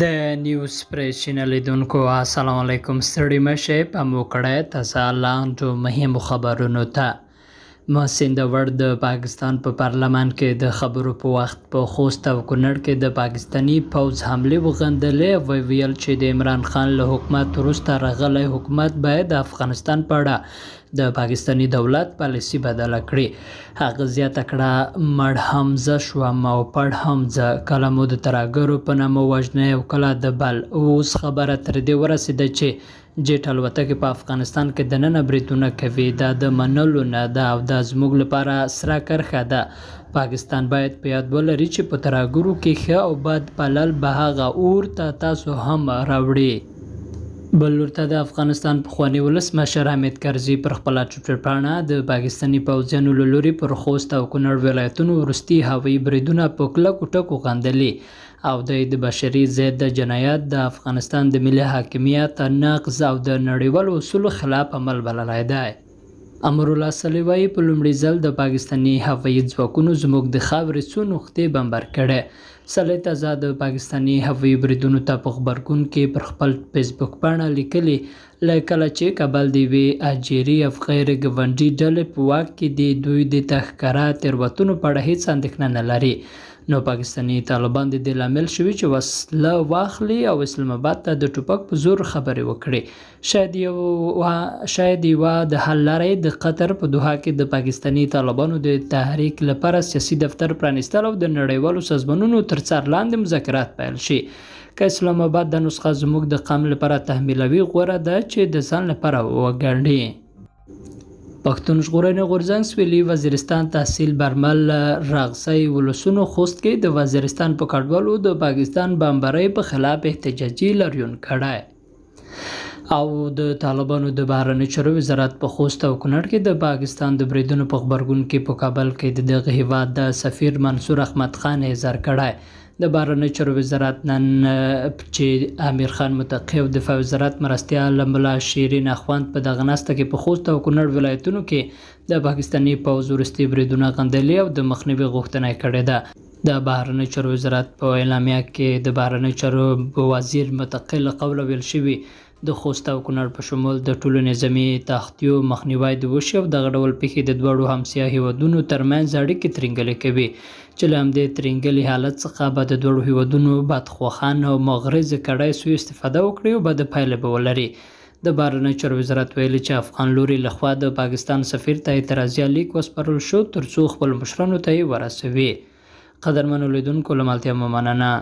د نیوز پریس چینل لیدونکو السلام علیکم. ستړي مشه په مو کړه تاسو لاندو مهمو خبرونو ته. محسن داور د پاکستان په پارلمان کې د خبرو په وخت په خوست او کونړ کې د پاکستانی پوځ حمله وغندلې او ویل چې د عمران خان له حکومت وروسته راغلی حکومت باید د افغانستان په اړه د پاکستانی دولت پالیسي بدله کړي. هغه زیاته کړه مړ حمزه شوم او پړ حمزه کله مو د ترهګرو په نامه وژنې او کله د بل. اوس خبره تر دې ورسېده چې جیټ الوتکې په افغانستان کې دننه بریدونه کوي. دا د منلو نه ده او دا زموږ لپاره سره کرښه ده. پاکستان باید په یاد ولري چې په ترهګرو کې ښه او بد پالل به هغه اور ته تاسو هم راوړي. بل ورته د افغانستان پخوانی ولسمشر حامد کرزي پر خپله ټویټر پاڼه د پاکستاني پوځیانو له لوري پر خوست او کونړ ولایتونو وروستي هوایي بریدونه په کلکو ټکو غندلي او د بشري ضد جنایت د افغانستان د ملي حاکمیت نقض او د نړیوالو اصولو خلاف عمل بللی دی. امرالله صلیوی په لومړي ځل د پاکستاني هوایي ځواکونو زموږ د خاورې څو نقطې بمبار کړې. صلی تازه د پاکستاني هوایي بریدونو ته په غبرګون کې پر خپل فیسبوک پاڼه لیکلي له کله چې کابل د یوې اجیري او غیر ګاونډي ډلې په واک کې دی دوی د تخکاره تېروتنو په اړه هېڅ اندېښنه نه لري. نو پاکستاني طالبان د دې لامل شوي چې وسله واخلي او اسلام آباد ته د ټوپک په زور خبرې وکړي. شاید یوه د حل لاره د قطر په دوحه کې د پاکستاني طالبانو د تحریک لپاره سیاسي دفتر پرانیستل او د نړیوالو سازمانونو تر څار لاندې مذاکرات پیل شي. که اسلام آباد د نسخه زموږ د قام لپاره تحمیلوي غوره ده چې د ځان لپاره وګڼي. پښتون ژغورنې غورځنګ سویلي وزیرستان تحصیل برمل راغسی ولسونو خوست کې د وزیرستان په کډوالو د پاکستان بمبارۍ په خلاف احتجاجي لاریون کړی او د طالبانو د بهرنیو چارو وزارت په خوست او کونړ کې د پاکستان د بریدونو په غبرګون کې په کابل کې د دغه هیواد د سفیر منصور احمد خان اظهار کړی. د بهرنیو چارو وزارت نن چې امیر خان متقی او دفاع وزارت مرستیال ملا شیرین اخوند په دغه ناسته کې په خوست او کونړ ولایتونو کې د پاکستاني پوځ وروستي بریدونه غندلي او د مخنیوي غوښتنه کړې ده. د بهرنیو چارو وزارت په اعلامیه کې د بهرنیو چارو وزیر متقی له قوله ویل شوي د خوست او کونړ په شمول د ټولو نظامي تاختیو مخنیوی د وشي او دغه ډول پیښې د دواړو همسایه هیوادونو ترمنځ اړیکې ترینګلې کوي چې له همدې ترینګلي حالت څخه به د دواړو هیوادونو بدخواهان او مغرضې کړای سوی استفاده وکړي او بده پایله به ولري. د بهرنیو چارو وزارت ویلي چې افغان لوري لخوا د پاکستان سفیر ته اعتراضیه لیک وسپارل شو ترڅو خپل مشرانو ته یې ورسوي. قدرمنو لیدونکو له ملتیا مو مننه.